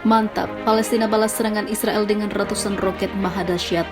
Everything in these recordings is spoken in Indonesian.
Mantap, Palestina balas serangan Israel dengan ratusan roket maha dahsyat.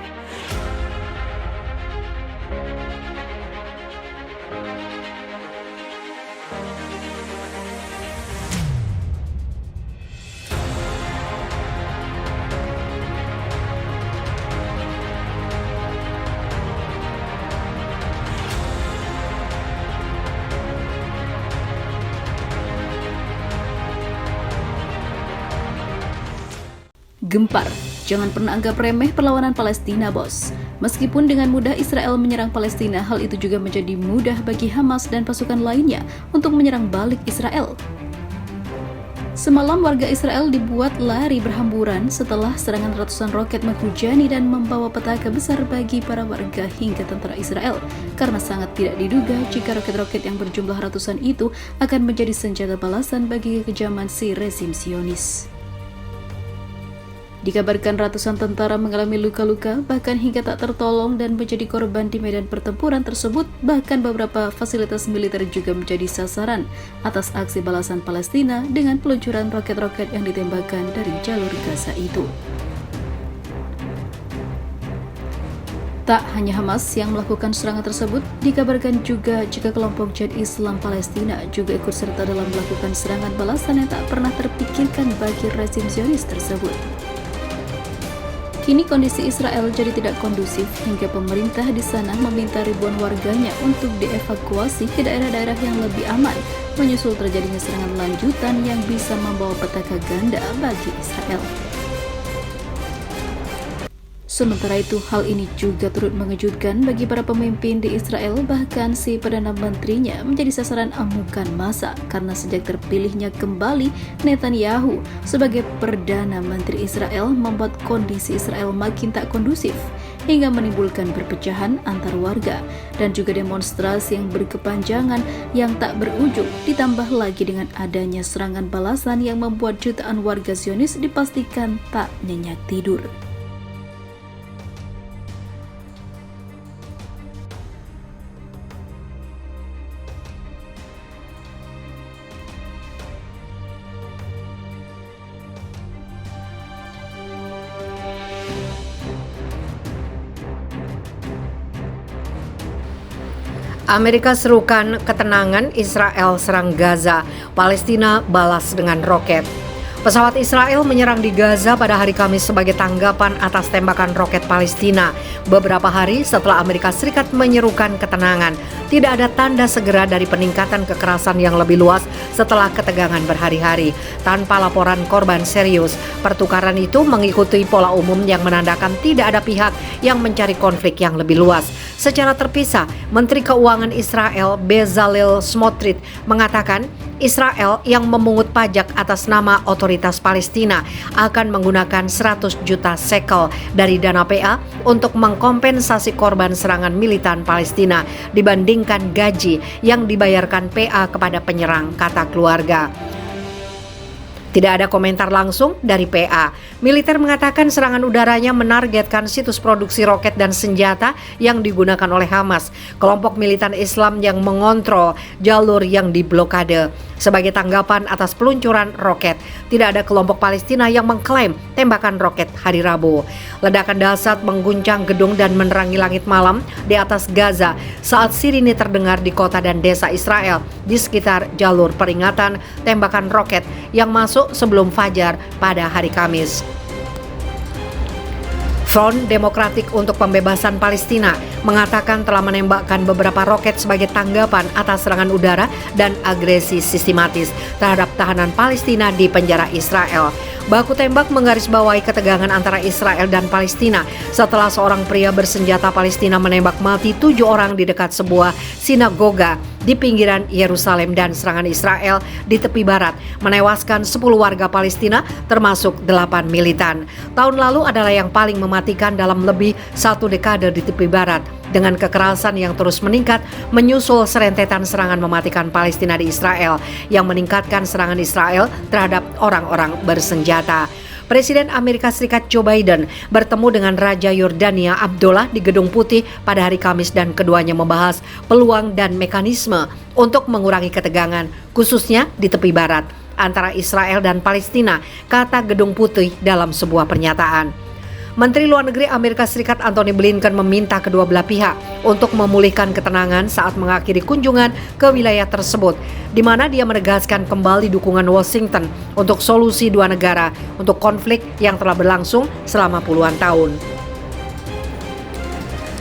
Gempar, jangan pernah anggap remeh perlawanan Palestina, bos. Meskipun dengan mudah Israel menyerang Palestina, hal itu juga menjadi mudah bagi Hamas dan pasukan lainnya untuk menyerang balik Israel. Semalam warga Israel dibuat lari berhamburan setelah serangan ratusan roket menghujani dan membawa petaka besar bagi para warga hingga tentara Israel, karena sangat tidak diduga jika roket-roket yang berjumlah ratusan itu akan menjadi senjata balasan bagi kekejaman si rezim Zionis. Dikabarkan ratusan tentara mengalami luka-luka, bahkan hingga tak tertolong dan menjadi korban di medan pertempuran tersebut. Bahkan beberapa fasilitas militer juga menjadi sasaran atas aksi balasan Palestina dengan peluncuran roket-roket yang ditembakkan dari jalur Gaza itu. Tak hanya Hamas yang melakukan serangan tersebut, dikabarkan juga jika kelompok Jihad Islam Palestina juga ikut serta dalam melakukan serangan balasan yang tak pernah terpikirkan bagi rezim Zionis tersebut. Kini kondisi Israel jadi tidak kondusif hingga pemerintah di sana meminta ribuan warganya untuk dievakuasi ke daerah-daerah yang lebih aman, menyusul terjadinya serangan lanjutan yang bisa membawa petaka ganda bagi Israel. Sementara itu, hal ini juga turut mengejutkan bagi para pemimpin di Israel, bahkan si Perdana Menterinya menjadi sasaran amukan massa karena sejak terpilihnya kembali Netanyahu sebagai Perdana Menteri Israel membuat kondisi Israel makin tak kondusif hingga menimbulkan perpecahan antar warga dan juga demonstrasi yang berkepanjangan yang tak berujung, ditambah lagi dengan adanya serangan balasan yang membuat jutaan warga Zionis dipastikan tak nyenyak tidur. Amerika serukan ketenangan, Israel serang Gaza, Palestina balas dengan roket. Pesawat Israel menyerang di Gaza pada hari Kamis sebagai tanggapan atas tembakan roket Palestina. Beberapa hari setelah Amerika Serikat menyerukan ketenangan, tidak ada tanda segera dari peningkatan kekerasan yang lebih luas setelah ketegangan berhari-hari. Tanpa laporan korban serius, pertukaran itu mengikuti pola umum yang menandakan tidak ada pihak yang mencari konflik yang lebih luas. Secara terpisah, Menteri Keuangan Israel Bezalel Smotrich mengatakan Israel yang memungut pajak atas nama otoritas Palestina akan menggunakan 100 juta shekel dari dana PA untuk mengkompensasi korban serangan militan Palestina dibandingkan gaji yang dibayarkan PA kepada penyerang, kata keluarga. Tidak ada komentar langsung dari PA. Militer mengatakan serangan udaranya menargetkan situs produksi roket dan senjata yang digunakan oleh Hamas, kelompok militan Islam yang mengontrol jalur yang diblokade. Sebagai tanggapan atas peluncuran roket, tidak ada kelompok Palestina yang mengklaim tembakan roket hari Rabu. Ledakan dahsyat mengguncang gedung dan menerangi langit malam di atas Gaza saat sirine terdengar di kota dan desa Israel di sekitar jalur peringatan tembakan roket yang masuk sebelum fajar pada hari Kamis. Front Demokratik untuk Pembebasan Palestina mengatakan telah menembakkan beberapa roket sebagai tanggapan atas serangan udara dan agresi sistematis terhadap tahanan Palestina di penjara Israel. Baku tembak menggarisbawahi ketegangan antara Israel dan Palestina setelah seorang pria bersenjata Palestina menembak mati 7 orang di dekat sebuah sinagoga di pinggiran Yerusalem, dan serangan Israel di tepi barat menewaskan 10 warga Palestina termasuk 8 militan. Tahun lalu adalah yang paling mematikan dalam lebih 1 dekade di tepi barat, dengan kekerasan yang terus meningkat menyusul serentetan serangan mematikan Palestina di Israel yang meningkatkan serangan Israel terhadap orang-orang bersenjata. Presiden Amerika Serikat Joe Biden bertemu dengan Raja Yordania Abdullah di Gedung Putih pada hari Kamis dan keduanya membahas peluang dan mekanisme untuk mengurangi ketegangan, khususnya di tepi barat. antara Israel dan Palestina, kata Gedung Putih dalam sebuah pernyataan. Menteri Luar Negeri Amerika Serikat Antony Blinken meminta kedua belah pihak untuk memulihkan ketenangan saat mengakhiri kunjungan ke wilayah tersebut, di mana dia menegaskan kembali dukungan Washington untuk solusi dua negara untuk konflik yang telah berlangsung selama puluhan tahun.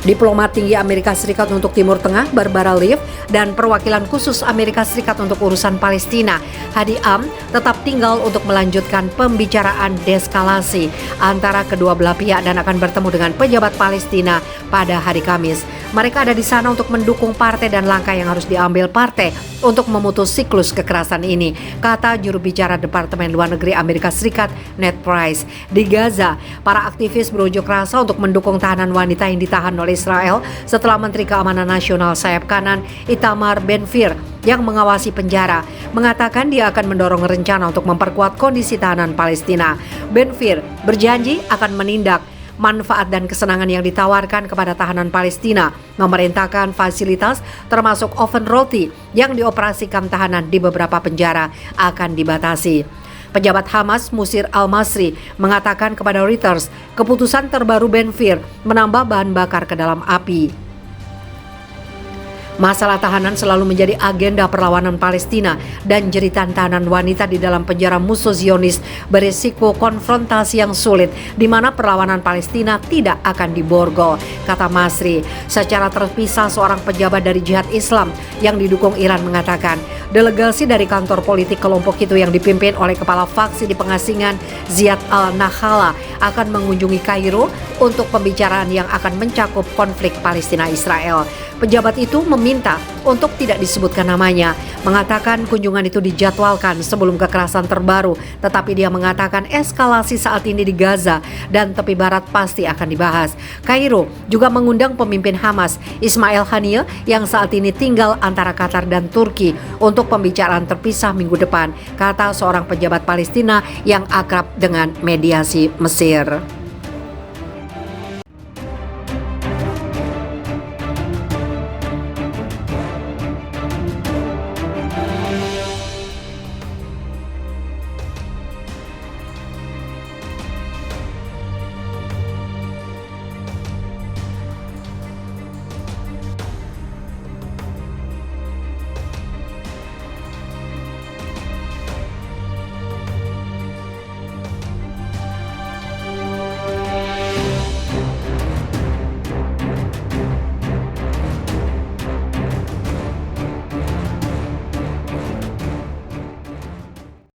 Diplomat tinggi Amerika Serikat untuk Timur Tengah Barbara Leaf dan perwakilan khusus Amerika Serikat untuk urusan Palestina Hadi Am tetap tinggal untuk melanjutkan pembicaraan deeskalasi antara kedua belah pihak dan akan bertemu dengan pejabat Palestina pada hari Kamis. Mereka ada di sana untuk mendukung partai dan langkah yang harus diambil partai untuk memutus siklus kekerasan ini, kata juru bicara Departemen Luar Negeri Amerika Serikat Ned Price. Di Gaza, para aktivis berunjuk rasa untuk mendukung tahanan wanita yang ditahan oleh Israel setelah Menteri Keamanan Nasional sayap kanan Itamar Ben-Gvir yang mengawasi penjara mengatakan dia akan mendorong rencana untuk memperkuat kondisi tahanan Palestina. Ben-Gvir berjanji akan menindak manfaat dan kesenangan yang ditawarkan kepada tahanan Palestina, memerintahkan fasilitas termasuk oven roti yang dioperasikan tahanan di beberapa penjara akan dibatasi. Pejabat Hamas Musir Al-Masri mengatakan kepada Reuters, keputusan terbaru Ben-Gvir menambah bahan bakar ke dalam api. Masalah tahanan selalu menjadi agenda perlawanan Palestina dan jeritan tahanan wanita di dalam penjara musuh Zionis berisiko konfrontasi yang sulit di mana perlawanan Palestina tidak akan diborgol, kata Masri. Secara terpisah seorang pejabat dari Jihad Islam yang didukung Iran mengatakan delegasi dari kantor politik kelompok itu yang dipimpin oleh kepala faksi di pengasingan Ziad al-Nakhala akan mengunjungi Kairo untuk pembicaraan yang akan mencakup konflik Palestina-Israel. Pejabat itu meminta untuk tidak disebutkan namanya, mengatakan kunjungan itu dijadwalkan sebelum kekerasan terbaru, tetapi dia mengatakan eskalasi saat ini di Gaza dan tepi barat pasti akan dibahas. Kairo juga mengundang pemimpin Hamas, Ismail Haniyeh, yang saat ini tinggal antara Qatar dan Turki untuk pembicaraan terpisah minggu depan, kata seorang pejabat Palestina yang akrab dengan mediasi Mesir.